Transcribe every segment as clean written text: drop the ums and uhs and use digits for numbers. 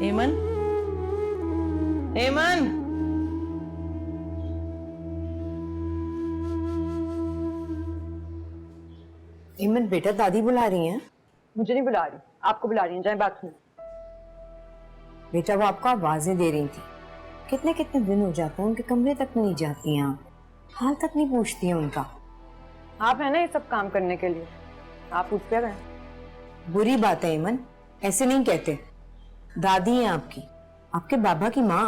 एमन, एमन, एमन बेटा, दादी बुला रही हैं। मुझे नहीं बुला रही, आपको बुला रही हैं, जाए बात सुनो। बेटा वो आपको आवाजें दे रही थी। कितने कितने दिन हो जाते हैं, उनके कमरे तक नहीं जाती हैं आप, हाल तक नहीं पूछती हैं उनका। आप है ना ये सब काम करने के लिए, आप पूछ क्या रहे? बुरी बात है एमन, ऐसे नहीं कहते। दादी हैं आपकी, आपके बाबा की माँ।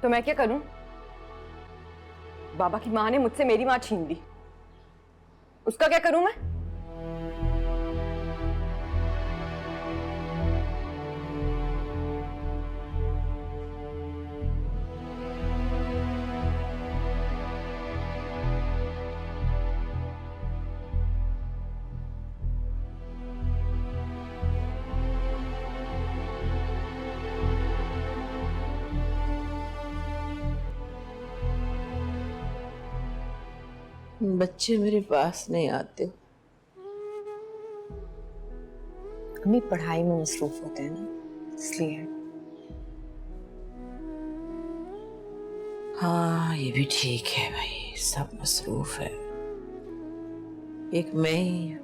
तो मैं क्या करूं? बाबा की माँ ने मुझसे मेरी माँ छीन ली, उसका क्या करूं मैं? बच्चे मेरे पास नहीं आते। अम्मी पढ़ाई में मसरूफ होते हैं ना, इसलिए। हाँ ये भी ठीक है भाई, सब मसरूफ है। एक मैं ही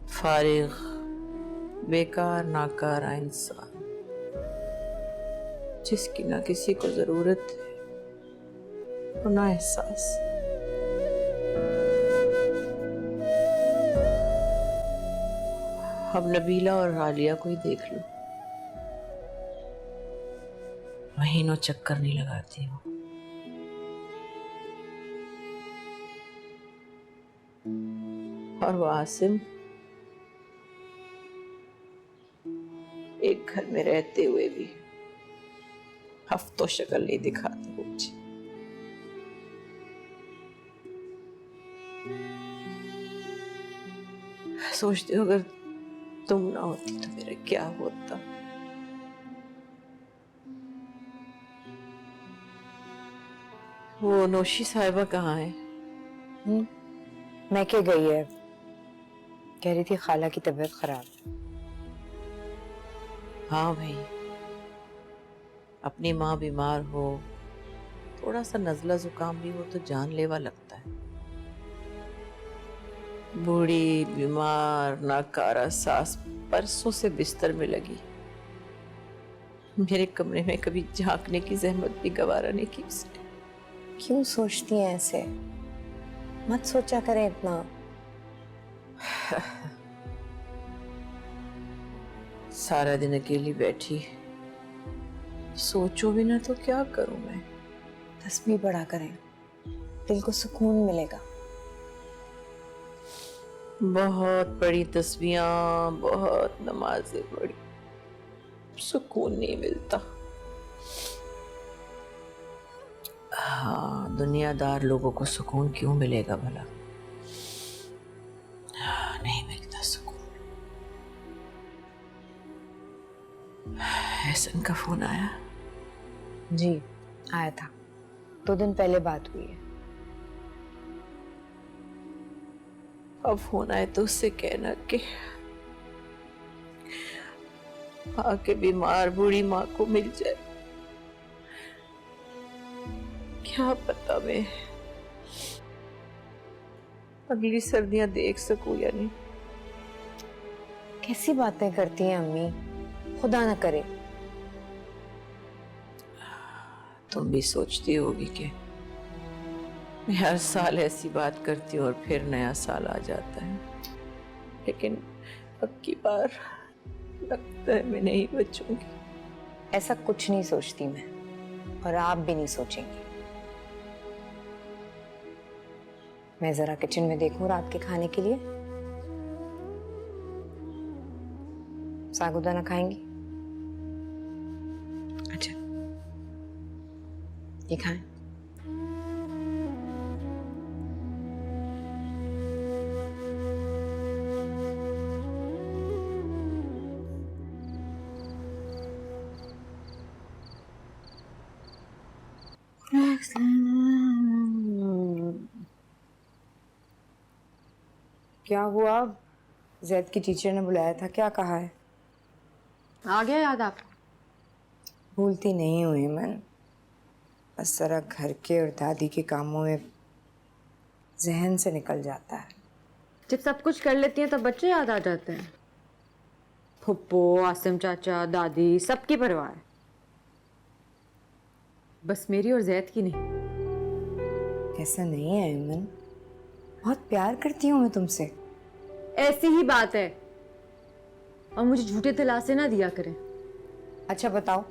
फारिग बेकार नाकारा इंसान, जिसकी ना किसी को जरूरत है और ना एहसास। अब नबीला और आलिया को ही देख लो, महीनों चक्कर नहीं लगाती हो। और वो आसिम, एक घर में रहते हुए भी हफ्तों शक्ल नहीं दिखाते मुझे। सोचती हूँ अगर तुम ना होती तो मेरा क्या होता। वो नौशी साहिबा कहाँ है? मैं क्या गई है, कह रही थी खाला की तबीयत खराब है। हाँ भाई, अपनी माँ बीमार हो, थोड़ा सा नजला जुकाम भी हो तो जानलेवा लगता है। बूढ़ी बीमार नाकारा सास परसों से बिस्तर में लगी, मेरे कमरे में कभी झांकने की जहमत भी गवारा नहीं की उसने। क्यों सोचती हैं ऐसे, मत सोचा करें इतना। सारा दिन अकेली बैठी, सोचो भी ना तो क्या करूं मैं। तस्बीह पढ़ा करें, दिल को सुकून मिलेगा। बहुत बड़ी तस्बीहां, बहुत नमाजें पढ़ी, सुकून नहीं मिलता। हाँ, दुनियादार लोगों को सुकून क्यों मिलेगा भला? हाँ, नहीं मिलता सुकून। एहसन का फोन आया? जी आया था, 2 दिन पहले बात हुई है। अब फोन आए तो उससे कहना कि आके बीमार बूढ़ी माँ को मिल जाए। क्या पता मैं अगली सर्दियां देख सकूं या नहीं। कैसी बातें करती हैं अम्मी, खुदा ना करे। तुम भी सोचती होगी कि मैं हर साल ऐसी बात करती हूँ और फिर नया साल आ जाता है, लेकिन अब की बार लगता है मैं नहीं बचूंगी। ऐसा कुछ नहीं सोचती मैं, और आप भी नहीं सोचेंगी। मैं जरा किचन में देखूं रात के खाने के लिए। सागुदाना खाएंगी? अच्छा ये खाएं। क्या हुआ? जैद की टीचर ने बुलाया था, क्या कहा है? आ गया याद आपको? भूलती नहीं हुई मन, बस जरा घर के और दादी के कामों में जहन से निकल जाता है। जब सब कुछ कर लेती हैं तब बच्चे याद आ जाते हैं। फुप्पो, आसिम चाचा, दादी, सबकी परवाह है, बस मेरी और जैद की नहीं। ऐसा नहीं है अयमन, बहुत प्यार करती हूँ मैं तुमसे। ऐसी ही बात है, और मुझे झूठे दिलासे ना दिया करें। अच्छा बताओ,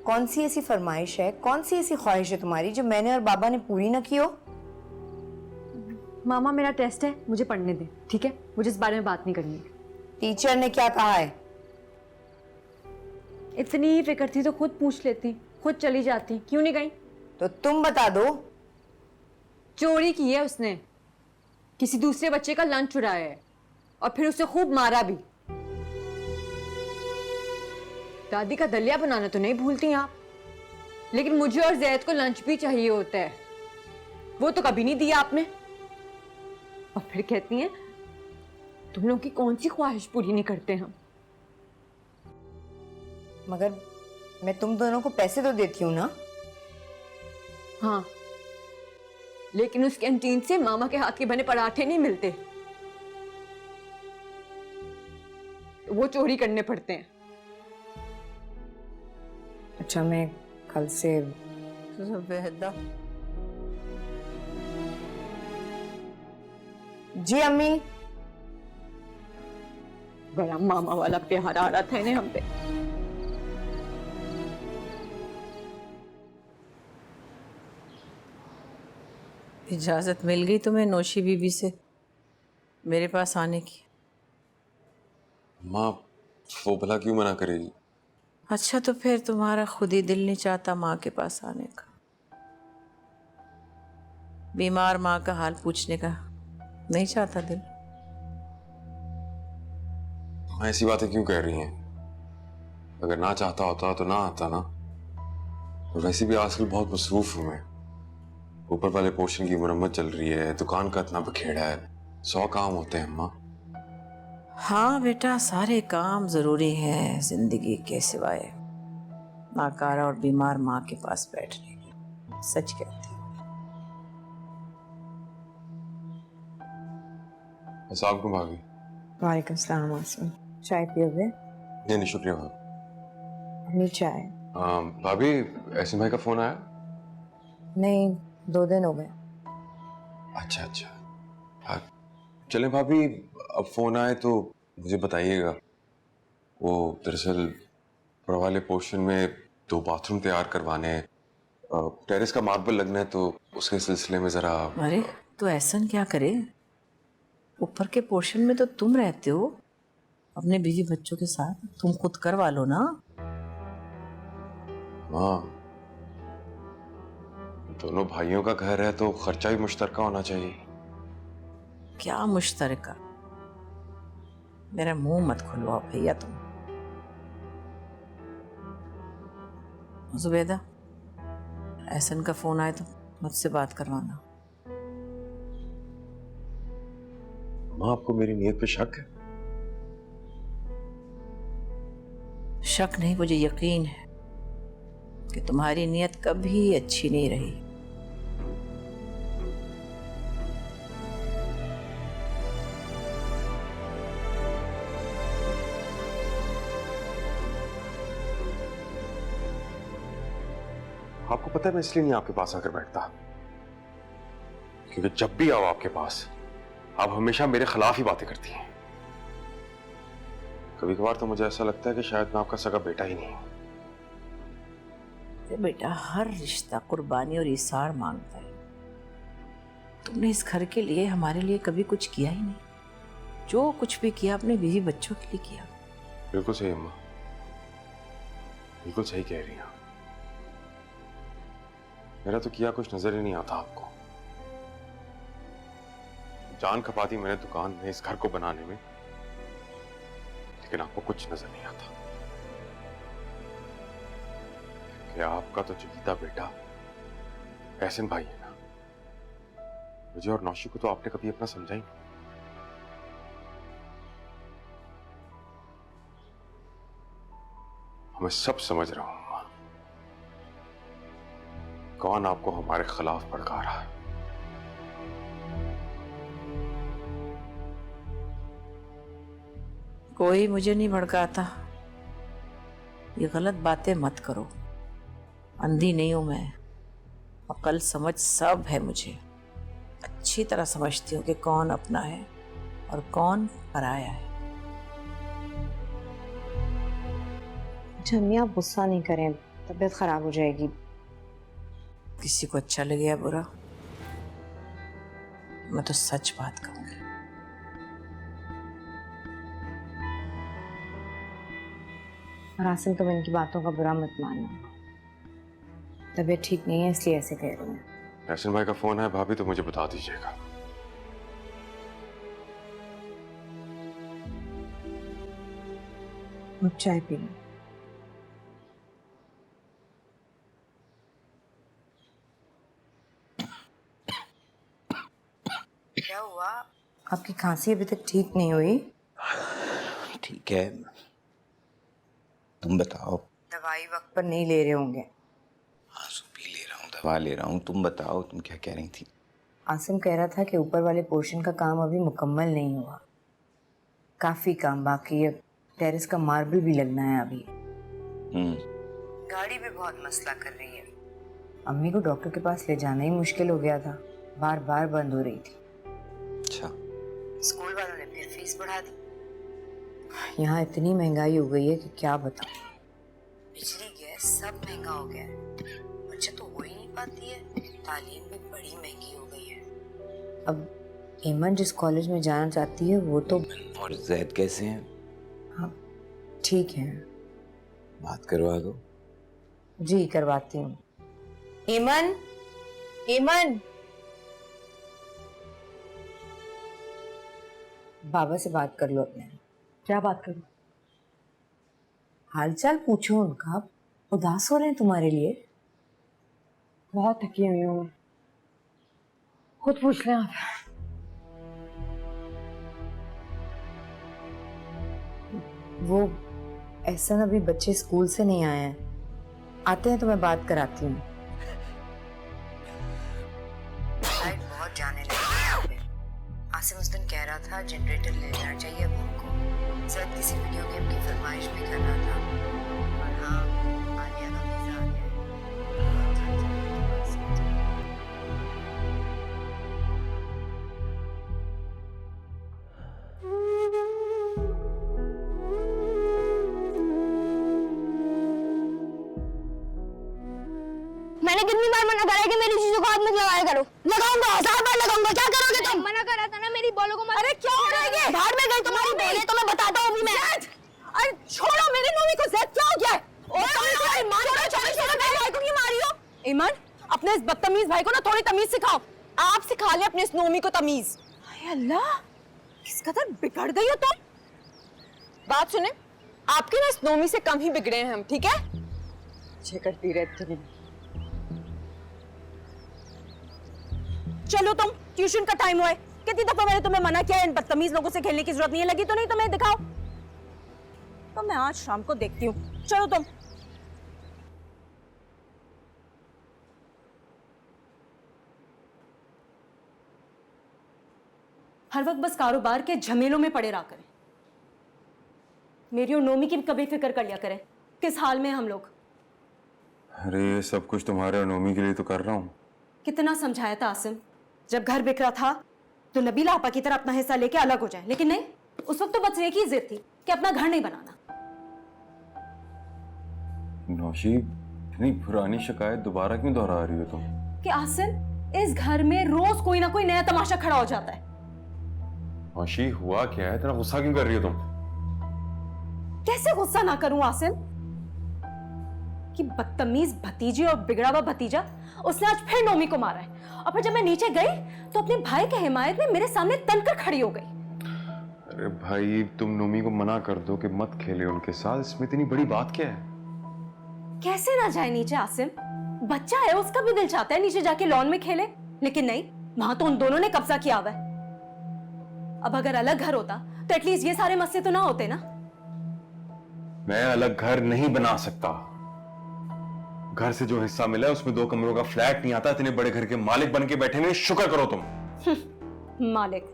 कौन सी ऐसी फरमाइश है, कौन सी ऐसी ख्वाहिश है तुम्हारी जो मैंने और बाबा ने पूरी ना की हो? मामा मेरा टेस्ट है, मुझे पढ़ने दे, ठीक है? मुझे इस बारे में बात नहीं करनी है। टीचर ने क्या कहा है? इतनी ही फिक्र थी तो खुद पूछ लेती, खुद चली जाती, क्यों नहीं गई? तो तुम बता दो। चोरी की है उसने, किसी दूसरे बच्चे का लंच चुराया है और फिर उसे खूब मारा भी। दादी का दलिया बनाना तो नहीं भूलती आप, लेकिन मुझे और जैद को लंच भी चाहिए होता है, वो तो कभी नहीं दिया आपने। और फिर कहती हैं तुम लोगों की कौन सी ख्वाहिश पूरी नहीं करते हम। मगर मैं तुम दोनों को पैसे तो देती हूँ ना। हाँ, लेकिन उस कैंटीन से मामा के हाथ के बने पराठे नहीं मिलते, वो चोरी करने पड़ते हैं। अच्छा, मैं कल से जुबैदा, जी अम्मी। बड़ा मामा वाला प्यार आ रहा था इन्हें हम पे। इजाजत मिल गई तुम्हें नौशी बीबी से मेरे पास आने की? माँ, वो भला क्यों मना करेगी? अच्छा, तो फिर तुम्हारा खुद ही दिल नहीं चाहता माँ के पास आने का? बीमार माँ का हाल पूछने का नहीं चाहता दिल? माँ ऐसी बातें क्यों कह रही हैं? अगर ना चाहता होता तो ना आता ना। और वैसे भी आजकल बहुत मसरूफ हूं मैं। ऊपर वाले पोर्शन की मरम्मत चल रही है, दुकान का इतना बखेड़ा है, 100 काम होते हैं माँ। हाँ बेटा, सारे काम जरूरी हैं जिंदगी के सिवाय नाकारा और बीमार माँ के पास बैठने के। सच कहती हूँ। अस्सलाम वालेकुम भाभी। वालेकुम सलाम आसिम, चाय पियोगे? नहीं नहीं, शुक्रिया भाभी। अपनी चाय? भाभी, ऐसे भाई का फोन आया? नहीं, 2 दिन हो गए। अच्छा अच्छा, चले भाभी, अब फोन आए तो मुझे बताइएगा। वो दरअसल ऊपर वाले पोर्शन में 2 बाथरूम तैयार करवाने हैं, टेरेस का मार्बल लगना है, तो उसके सिलसिले में जरा। अरे तो ऐसा क्या करे, ऊपर के पोर्शन में तो तुम रहते हो अपने बीवी बच्चों के साथ, तुम खुद करवा लो ना। हाँ, दोनों भाइयों का घर है तो खर्चा भी मुश्तरका होना चाहिए। क्या मुश्तरका? मेरा मुंह मत खुलवाओ भैया तुम। जुबैदा, एहसन का फोन आए तो मुझसे बात करवाना। माँ, आपको मेरी नीयत पे शक है? शक नहीं, मुझे यकीन है कि तुम्हारी नीयत कभी अच्छी नहीं रही। आपको पता है मैं इसलिए नहीं आपके पास आकर बैठता, क्योंकि जब भी आओ आपके पास आप हमेशा मेरे खिलाफ ही बातें करती हैं। कभी कभार तो मुझे ऐसा लगता है कि शायद मैं आपका सगा बेटा ही नहीं हूं। बेटा, हर रिश्ता कुर्बानी और इसार मांगता है। तुमने इस घर के लिए हमारे लिए कभी कुछ किया ही नहीं। जो कुछ भी किया अपने बीवी बच्चों के लिए किया। बिल्कुल सही अम्मा, बिल्कुल सही कह रही हैं। मेरा तो किया कुछ नजर ही नहीं आता आपको। जान खपाती मैंने दुकान में, इस घर को बनाने में, लेकिन आपको कुछ नजर नहीं आता कि आपका तो चहीता बेटा एहसन भाई है ना। मुझे और नौशी को तो आपने कभी अपना समझा ही नहीं। मैं सब समझ रहा हूं अम्मा, कौन आपको हमारे खिलाफ भड़का रहा है। कोई मुझे नहीं भड़काता। ये गलत बातें मत करो। अंधी नहीं हूं मैं, अकल समझ सब है मुझे। अच्छी तरह समझती हूँ कि कौन अपना है और कौन पराया है। अम्मी आप गुस्सा नहीं करें, तबीयत खराब हो जाएगी। किसी को अच्छा लगे या बुरा, मैं तो सच बात कहूंगी। और आसिम, तुम इनकी बातों का बुरा मत मानना। तबीयत ठीक नहीं है इसलिए ऐसे कह रही हूँ। एहसन भाई का फोन है भाभी, तो मुझे बता दीजिएगा। अब चाय पी लो। क्या हुआ? आपकी खांसी अभी तक ठीक नहीं हुई? ठीक है, तुम बताओ। दवाई वक्त पर नहीं ले रहे होंगे। आंसू भी ले रहा हूँ, दवा ले रहा हूँ। तुम बताओ, तुम क्या कह रही थी? आसिम कह रहा था कि ऊपर वाले पोर्शन का काम अभी मुकम्मल नहीं हुआ, काफी काम बाकी है। टेरेस का मार्बल भी लगना है अभी। गाड़ी भी बहुत मसला कर रही है। अम्मी को डॉक्टर के पास ले जाना ही मुश्किल हो गया था, बार बार बंद हो रही थी। अच्छा, स्कूल वालों ने फिर फीस बढ़ा दी। यहाँ इतनी महंगाई हो गई है कि क्या बताऊं। बिजली गैस सब महंगा हो गया है, बच्चे तो हो ही नहीं पाती है। तालीम भी बड़ी महंगी हो गई है। अब ईमन जिस कॉलेज में जाना चाहती है वो तो। और जैद कैसे हैं? हाँ ठीक है। बात करवा दो। जी करवाती हूँ। ईमन, ईमन, बाबा से बात कर लो अपने। क्या बात करूं? हालचाल पूछो उनका। उदास हो रहे हैं तुम्हारे लिए। बहुत थकी हुई हूँ, खुद पूछ लें आप। वो एहसन अभी बच्चे स्कूल से नहीं आए हैं, आते हैं तो मैं बात कराती हूँ। लाइट बहुत जाने लगी है यहाँ पे। आसिम उस दिन कह रहा था जनरेटर ले लेना चाहिए अब उनको। शायद किसी वीडियो गेम की फरमाइश भी कर रहा था। और हाँ, आलिया का वीजा आ गया मैंने कितनी बार मना करा है कि मेरी चीजों को हाथ मत लगाया करो। लगाऊंगा, 1000 बार लगाऊंगा। क्या करोगे तुम? मना करा था ना मेरी बॉलों को मत। अरे क्या हो रहा है ये? बाहर में गई तुम्हारी बॉलें तो मैं बताता हूँ अभी मैं। अरे छोड़ो मेरी नोमी को। ज़ैद क्या हो गया है? भाई को क्यों मारी हो? ईमान, अपने इस बदतमीज भाई को ना थोड़ी तमीज सिखाओ। आप सिखा ले अपने इस नोमी को तमीज। हाय अल्लाह, किस कदर बिगड़ गई हो तुम। बात सुने, आपके ना इस नोमी से कम ही बिगड़े हैं हम, ठीक है? अच्छे करती रहती है। चलो तुम, ट्यूशन का टाइम हुआ है। कितनी दफा मैंने तुम्हें मना किया है, इन बदतमीज लोगों से खेलने की जरूरत नहीं है। लगी तो नहीं तुम्हें? दिखाओ। तो मैं आज शाम को देखती हूँ। चलो तुम। हर वक्त बस कारोबार के झमेलों में पड़े रहा करें। मेरी और नोमी की भी कभी फिक्र कर लिया करें, किस हाल में हम लोग। अरे ये सब कुछ तुम्हारे और नोमी के लिए तो कर रहा हूँ। कितना समझाया था आसिम, जब घर बिखरा था तो नबीला आपा की तरह अपना हिस्सा लेके अलग हो जाए, लेकिन नहीं, उस वक्त तो बस एक ही जिद थी कि अपना घर नहीं बनाना। नौशी, इतनी पुरानी शिकायत दोबारा क्यों दोहरा रही हो तुम? कि आसिम, इस घर में रोज कोई ना कोई नया तमाशा खड़ा हो जाता है। नौशी, हुआ क्या है? इतना गुस्सा क्यों कर रही हो तुम? कैसे गुस्सा ना करूं आसिम कि बदतमीज भतीजी और बिगड़ा हुआ भतीजा उसने आज फिर नोमी को मारा है। और फिर जब मैं नीचे गई तो अपने भाई की हिमायत में मेरे सामने तनकर खड़ी हो गई। अरे भाई, तुम नोमी को मना कर दो कि मत खेले उनके साथ। इसमें इतनी बड़ी बात क्या है? कैसे ना जाए नीचे आसिम, बच्चा है, उसका भी दिल चाहता है नीचे जाके लॉन में खेले, लेकिन नहीं, वहां तो उन दोनों ने कब्जा किया हुआ है। अब अगर अलग घर होता तो एटलीस्ट ये सारे मसले तो ना होते ना। मैं अलग घर नहीं बना सकता। घर से जो हिस्सा मिला है उसमें 2 कमरों का फ्लैट नहीं आता, इतने बड़े घर के मालिक बन के बैठे हुए, शुक्र करो तुम। मालिक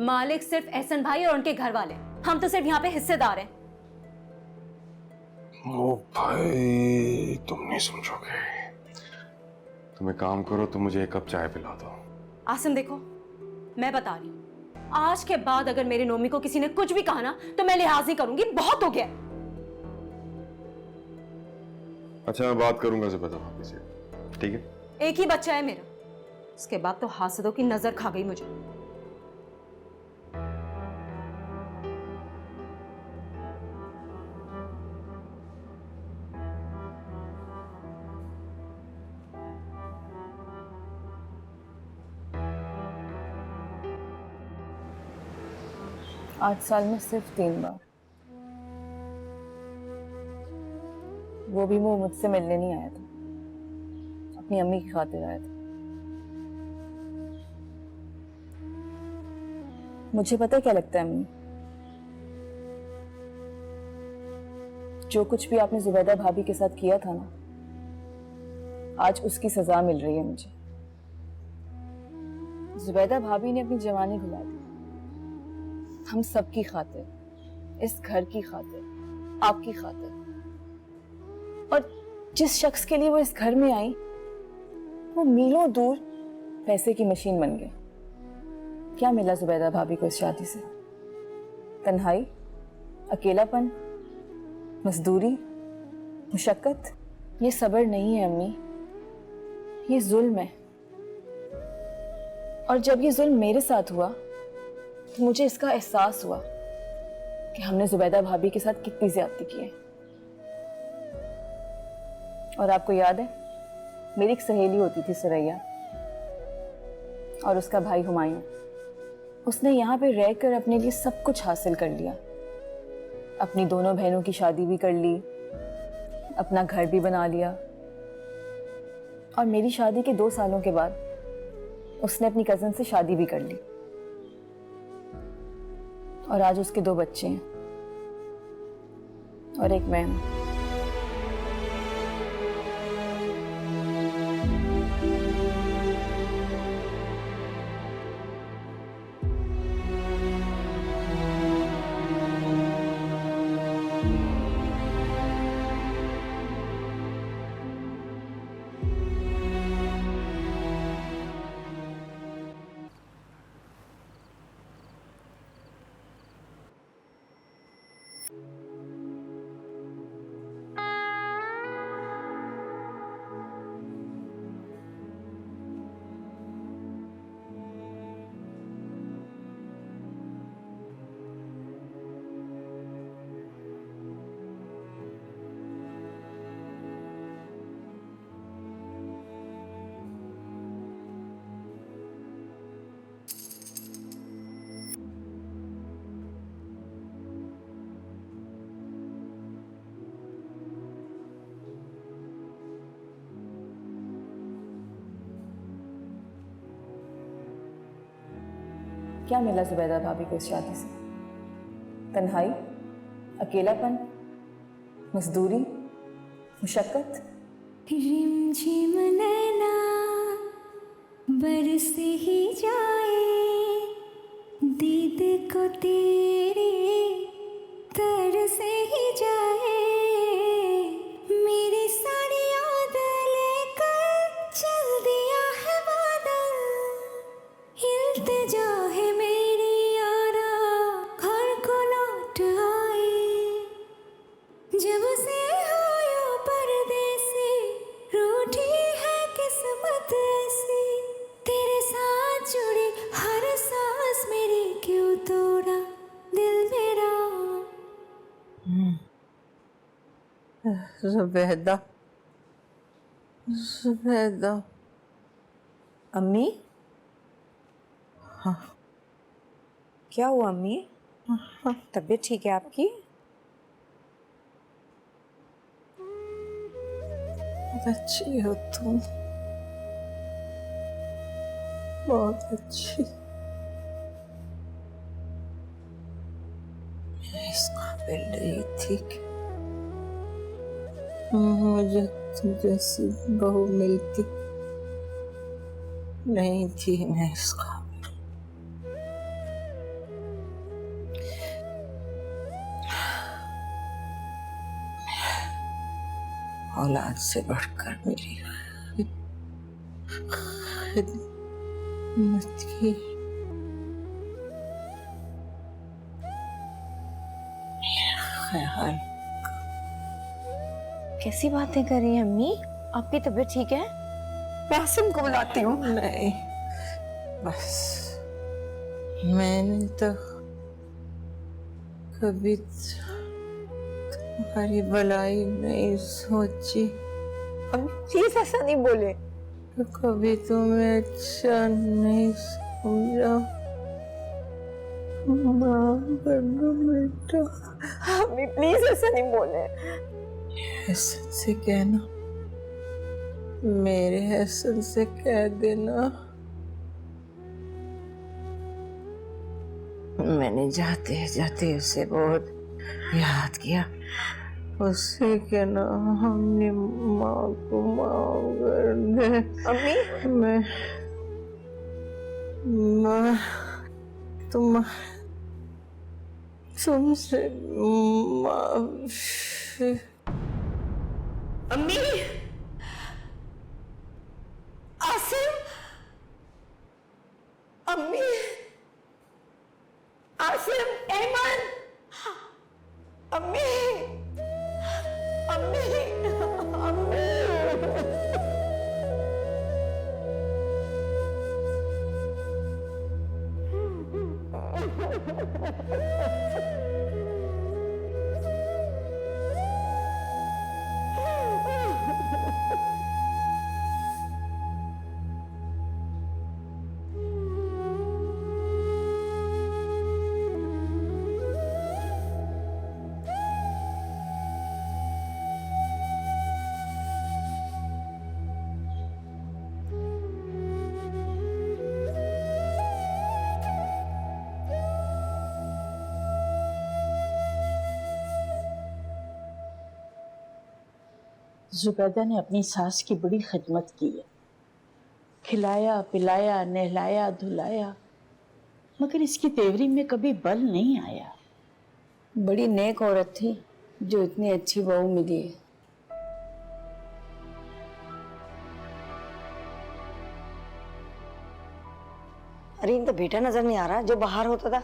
मालिक सिर्फ एहसन भाई और उनके घर वाले, हम तो सिर्फ यहाँ पे हिस्सेदार हैं। ओ भाई तुम नहीं समझोगे। तुम एक काम करो, तुम मुझे 1 कप चाय पिला दो। आसिम देखो, मैं बता रही हूँ, आज के बाद अगर मेरे नोमी को किसी ने कुछ भी कहा ना तो मैं लिहाज नहीं करूंगी, बहुत हो गया। अच्छा मैं बात करूंगा ज़ुबैदा भाभी से, ठीक है? एक ही बच्चा है मेरा, उसके बाद तो हासिदों की नजर खा गई मुझे। आज साल में सिर्फ 3 बार, वो भी वो मुझसे मिलने नहीं आया था, अपनी अम्मी की खातिर आया था। मुझे पता है क्या लगता है अम्मी, जो कुछ भी आपने जुबैदा भाभी के साथ किया था ना, आज उसकी सजा मिल रही है मुझे। जुबैदा भाभी ने अपनी जवानी भुला दी, हम सबकी खातिर, इस घर की खातिर, आपकी खातिर। और जिस शख्स के लिए वो इस घर में आई, वो मीलों दूर पैसे की मशीन बन गए। क्या मिला जुबैदा भाभी को इस शादी से? तन्हाई, अकेलापन, मजदूरी, मुशक्कत। ये सब्र नहीं है अम्मी, ये जुल्म है। और जब ये जुल्म मेरे साथ हुआ तो मुझे इसका एहसास हुआ कि हमने जुबैदा भाभी के साथ कितनी ज्यादती की है। और आपको याद है, मेरी एक सहेली होती थी सुरैया, और उसका भाई हुमायूं। उसने यहाँ पे रहकर अपने लिए सब कुछ हासिल कर लिया, अपनी दोनों बहनों की शादी भी कर ली, अपना घर भी बना लिया। और मेरी शादी के 2 सालों के बाद उसने अपनी कजन से शादी भी कर ली, और आज उसके 2 बच्चे हैं और एक मैं हूं। क्या मिला जुबैदा भाभी को इस शादी से? तन्हाई, अकेलापन, मजदूरी, मुशक्कत। रिमझिम नैना बरस ही जाए, दीद को तेरे तरस ही जाए, मेरी सारी याद लेकर चल दिया है बादल, इल्तिजा है मेरी यारा घर को लौट आए, जब से आयो परदेसी रूठी है किस्मत ऐसी, तेरे साथ जुड़ी हर सांस मेरी क्यों तोड़ा दिल मेरा। जुबैदा, जुबैदा। अम्मी, हाँ क्या हुआ अम्मी? तबीयत ठीक है आपकी? बहुत अच्छी हो तुम, बहुत अच्छी। मैं इस काबिल नहीं थी कि मुझे तू जैसी बहू मिलती नहीं थी मैं इसका। औलाद से बढ़कर मेरी खिदमत की ख्याल। कैसी बातें कर रही हैं अम्मी? आपकी तबीयत ठीक है? मैं आसिम को बुलाती हूँ। नहीं, बस मैंने तो कभी तुम्हारी भलाई नहीं सोची। अम्मी प्लीज ऐसा नहीं बोले। तो कभी तुम्हें अच्छा नहीं समझा। माफ कर दो बेटा। अम्मी प्लीज ऐसा नहीं बोले। हसन से कहना, मेरे हसन से कह देना मैंने जाते जाते उसे बहुत याद किया। उससे कहना हमने माँ को माफ कर दे। अम्मी मैं तुमसे माफी। अम्मी, आसिम, अम्मी, आसिम, ऐमन, अम्मी, अम्मी, अम्मी। जुबैदा ने अपनी सास की बड़ी खिदमत की है, खिलाया पिलाया नहलाया धुलाया, मगर इसकी तेवरी में कभी बल नहीं आया। बड़ी नेक औरत थी जो इतनी अच्छी बहू मिली है। अरे इन तो बेटा नजर नहीं आ रहा जो बाहर होता था।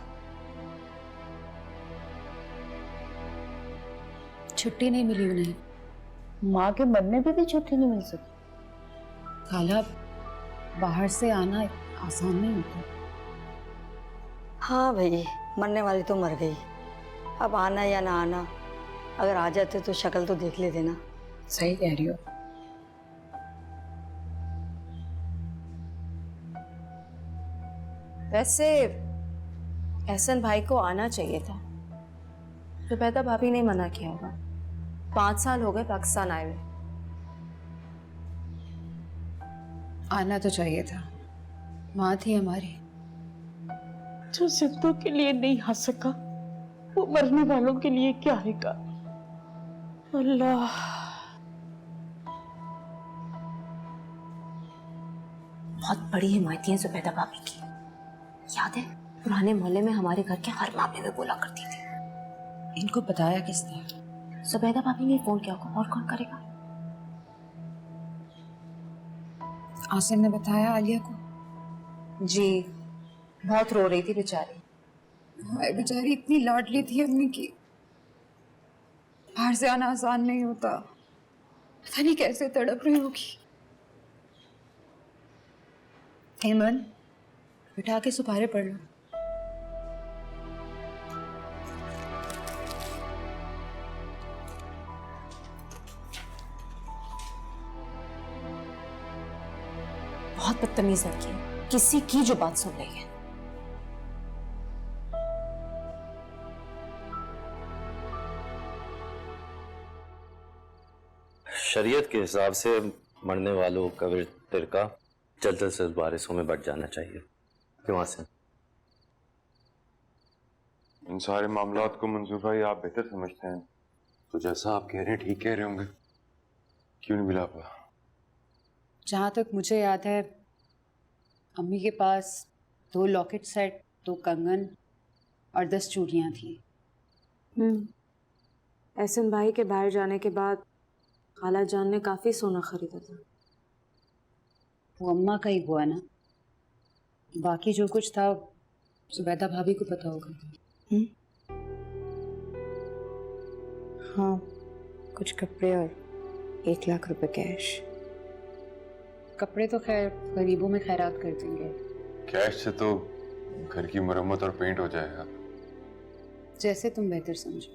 छुट्टी नहीं मिली उन्हें। माँ के मरने पे भी छुट्टी नहीं मिल सकती। खाला, बाहर से आना आसान नहीं होता। हाँ भाई, मरने वाली तो मर गई, अब आना या ना आना, अगर आ जाते तो शक्ल तो देख लेते ना। सही कह रही हो। वैसे एहसन भाई को आना चाहिए था। जुबैदा भाभी ने मना किया होगा। 5 साल हो गए पाकिस्तान आए हुए। आना तो चाहिए था, माँ थी हमारी। जो जिंदों के लिए नहीं आ सका वो मरने वालों के लिए क्या आएगा। अल्लाह, बहुत बड़ी हिमायती है जुबैदा भाभी की। याद है पुराने मोहल्ले में हमारे घर के हर मामले में बोला करती थी। इनको बताया किसने? जुबैदा भाभी ने फोन किया होगा, और कौन करेगा? आसिम ने बताया आलिया को? जी, बहुत रो रही थी बेचारी। हमारी बेचारी इतनी लाडली थी अम्मी की। बाहर से आना आसान नहीं होता। पता नहीं कैसे तड़प रही होगी। हेमन, बिठा के सुपारे पढ़ लो। बहुत बदतमीज लड़की है, किसी की जो बात सुन रही है। शरीयत के हिसाब से मरने वालों का तिरका जल्द से जल्द वारिसों में बढ़ जाना चाहिए। क्यों आसिम? इन सारे मामलात को मंसूर भाई आप बेहतर समझते हैं, तो जैसा आप कह रहे हैं ठीक कह रहे होंगे। क्यों नहीं मिला आपका? जहाँ तक मुझे याद है अम्मी के पास 2 लॉकेट सेट, 2 कंगन और 10 चूड़ियाँ थी। एहसन भाई के बाहर जाने के बाद खाला जान ने काफी सोना खरीदा था। वो अम्मा का ही हुआ ना, बाकी जो कुछ था जुबैदा भाभी को पता होगा। हाँ, कुछ कपड़े और 1 लाख रुपए कैश। कपड़े तो खैर गरीबों में खैरात कर देंगे। कैश से तो घर की मरम्मत और पेंट हो जाएगा। जैसे तुम बेहतर समझो,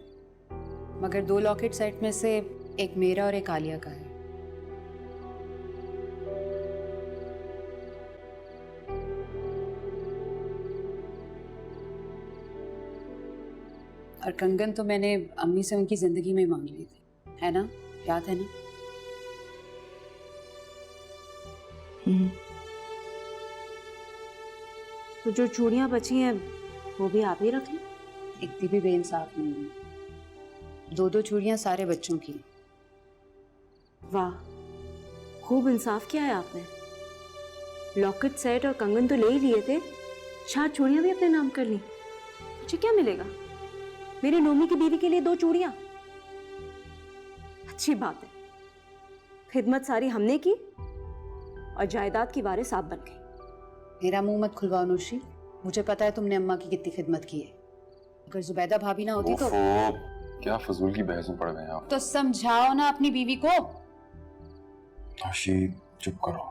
मगर 2 लॉकेट सेट में से एक मेरा और एक आलिया का है। और कंगन तो मैंने अम्मी से उनकी जिंदगी में मांग ली थी, है ना? याद है ना? तो जो चूड़ियां बची हैं वो भी आप ही रख लें। इतनी भी बेइंसाफ नहीं है। 2-2 चूड़ियां सारे बच्चों की। वाह, खूब इंसाफ किया है आपने। लॉकेट सेट और कंगन तो ले ही लिए थे, 4 चूड़ियां भी अपने नाम कर ली। मुझे क्या मिलेगा? मेरी नोमी की बीवी के लिए 2 चूड़ियां। अच्छी बात है, खिदमत सारी हमने की और जायदाद की वारिस आप बन गई। मेरा मुंह मत खुलवाओ नौशी, मुझे पता है तुमने अम्मा की कितनी खिदमत की है। अगर जुबैदा भाभी ना होती तो क्या फजूल की बहस में पड़ गए आप? तो समझाओ ना अपनी बीवी को। नौशी चुप करो।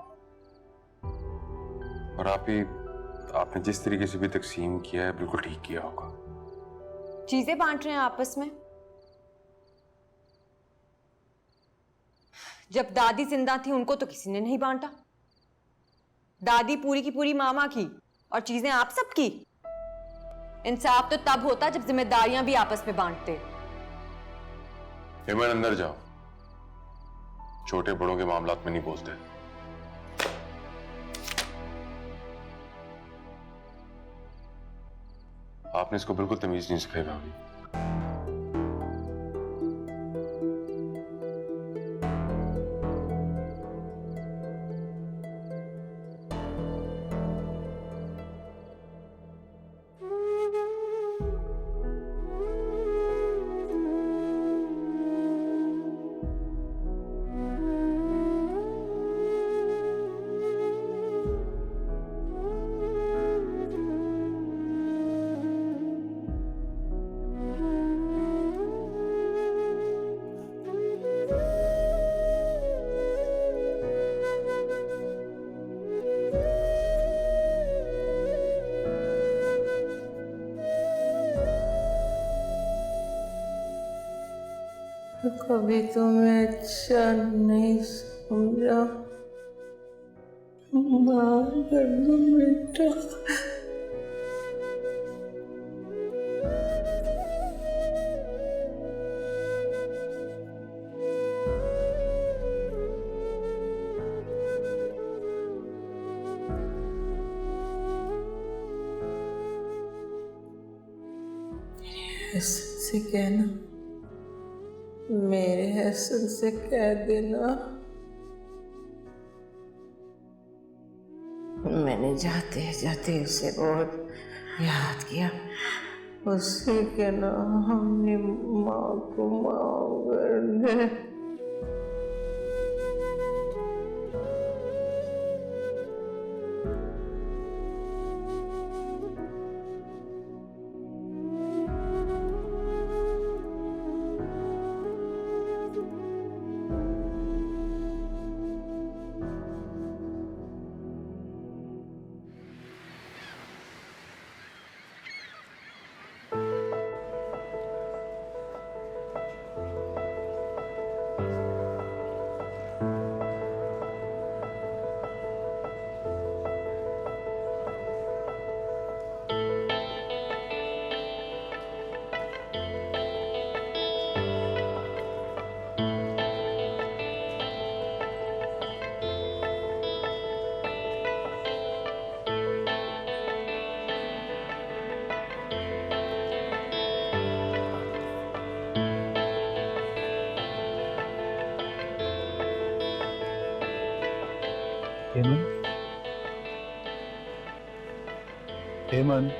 और आपने जिस तरीके से भी तकसीम किया है बिल्कुल ठीक किया होगा। चीजें बांट रहे हैं आपस में। जब दादी जिंदा थी उनको तो किसी ने नहीं बांटा। दादी पूरी की पूरी मामा की और चीजें आप सब की। इंसाफ तो तब होता जब जिम्मेदारियां भी आपस में बांटते। हेमन अंदर जाओ, छोटे बड़ों के मामलात में नहीं बोलते। आपने इसको बिल्कुल तमीज नहीं सिखाई भाभी। कभी तुम्हें अच्छा नहीं समझा, माफ कर दो बेटा। ऐसे कहना, मेरे हसन से कह देना मैंने जाते जाते उसे बहुत याद किया। उससे कहना हमने माँ को माफ कर दे। हेमंत, हेमंत,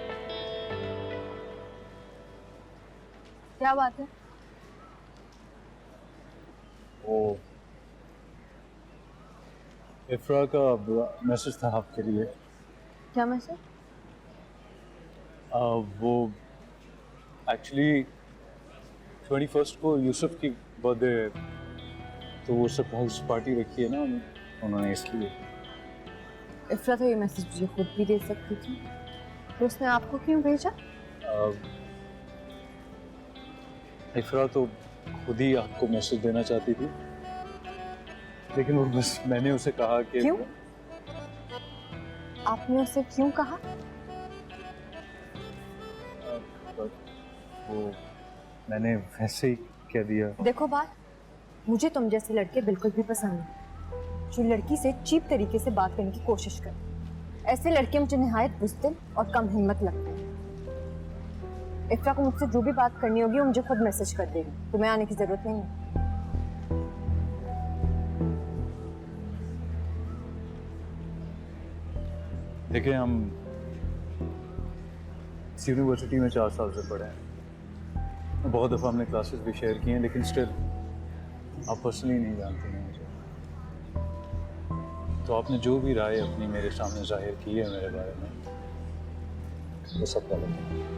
क्या बात है? ओ इफ्रा का मैसेज था आपके लिए। क्या मैसेज? वो एक्चुअली 21st को यूसुफ की बर्थडे है, तो वो सरप्राइज पार्टी रखी है ना उन्होंने, इसलिए। इफ्रा तो ये मैसेज मुझे खुद भी दे सकती थी, तो उसने आपको क्यों भेजा? इफ्रा तो खुद ही आपको मैसेज देना चाहती थी, लेकिन वो बस मैंने उसे कहा कि क्यों? आपने उसे क्यों कहा? वो मैंने वैसे ही कह दिया। देखो बात, मुझे तुम जैसे लड़के बिल्कुल भी पसंद नहीं, जो लड़की से चीप तरीके से बात करने की कोशिश करे। ऐसे लड़के मुझे निहायत बुज़दिल और कम हिम्मत लगते हैं। इफ्रा को मुझसे जो भी बात करनी होगी वो मुझे खुद मैसेज कर देगी, तुम्हें आने की जरूरत नहीं है। देखिए, हम इस यूनिवर्सिटी में 4 साल से पढ़े हैं, बहुत दफ़ा हमने क्लासेस भी शेयर की हैं, लेकिन स्टिल आप पर्सनली नहीं जानते हैं मुझे। तो आपने जो भी राय अपनी मेरे सामने जाहिर की है मेरे बारे में, वो सब गलत है।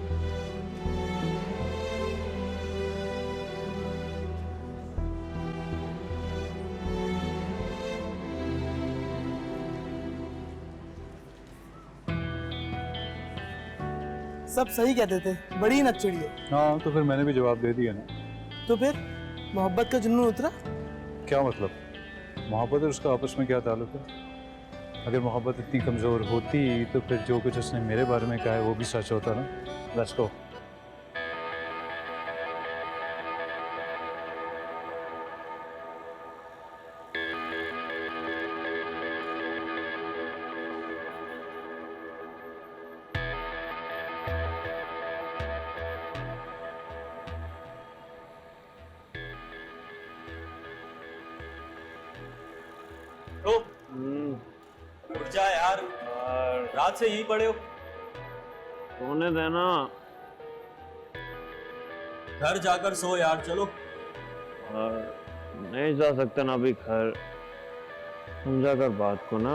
सब सही कहते थे, बड़ी नक्चड़ी है। हाँ, तो फिर मैंने भी जवाब दे दिया ना। तो फिर मोहब्बत का जुनून उतरा? क्या मतलब? मोहब्बत और उसका आपस में क्या ताल्लुक है? अगर मोहब्बत इतनी कमज़ोर होती तो फिर जो कुछ उसने मेरे बारे में कहा है वो भी सच होता ना। Let's go. उठ जा यार, रात से यहीं पड़े हो। सोने देना। घर जाकर सो यार, चलो। नहीं जा सकते ना अभी घर, समझा कर बात को ना,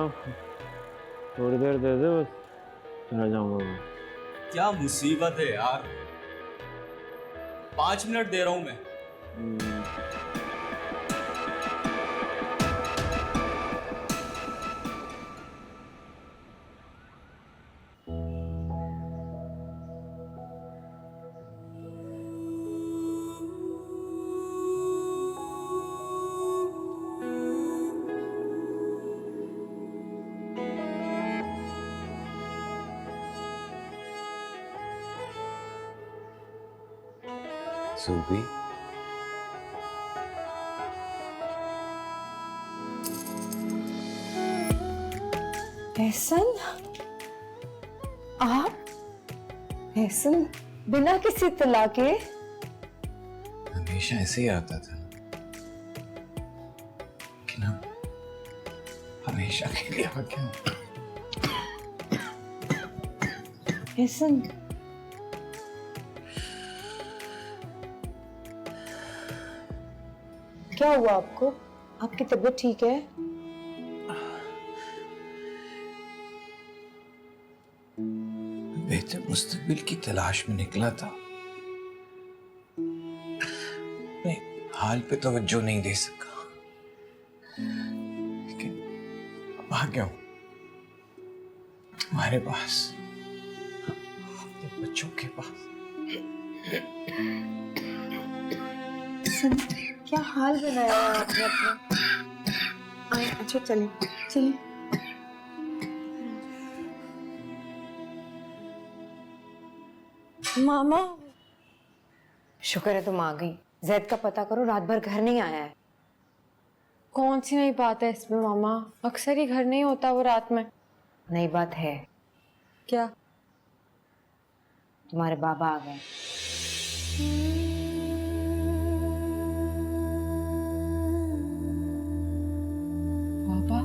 थोड़ी देर दे दे बस, चला जाऊंगा मैं। क्या मुसीबत है यार, 5 मिनट दे रहा हूं मैं। सूबी, एहसन, आप? एहसन बिना किसी तला के? हमेशा ऐसे ही आता था, लेकिन अब हमेशा के लिए आ गया। एहसन, क्या हुआ आपको? आपकी तबीयत ठीक है? बेहतर मुस्तकबिल की तलाश में निकला था, नहीं, हाल पे तवज्जो नहीं दे सका, लेकिन अब आ गया हूं तुम्हारे पास, अपने बच्चों के पास। क्या हाल बनाया है आपने अपना? अच्छा चलिए चलिए। मामा, शुक्र है तुम आ गई। जैद का पता करो, रात भर घर नहीं आया है। कौन सी नई बात है इसमें मामा? अक्सर ही घर नहीं होता वो रात में। नई बात है। क्या? तुम्हारे बाबा आ गए। बाबा?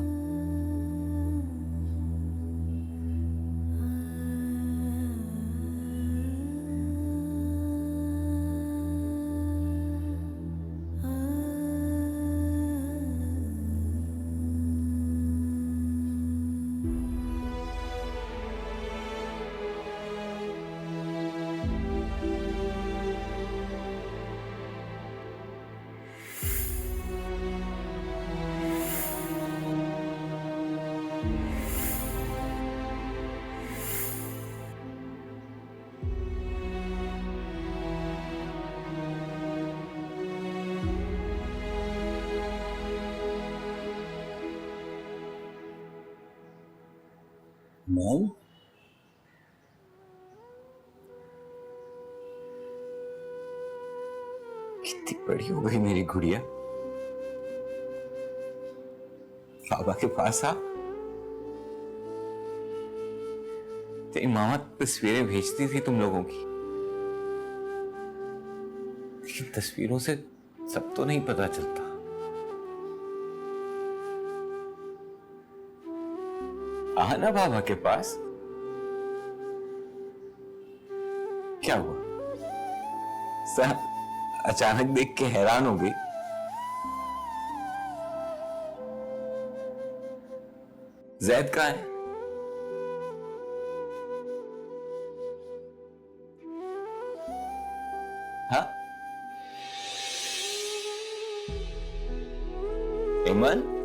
मोम, कितनी बड़ी हो गई मेरी गुड़िया। बाबा के पास आ। तेरी मामा तस्वीरें भेजती थी तुम लोगों की, लेकिन तस्वीरों से सब तो नहीं पता चलता। आना बाबा के पास। क्या हुआ? सब अचानक देख के हैरान हो गई। जैद कहाँ है? हाँ? इमन?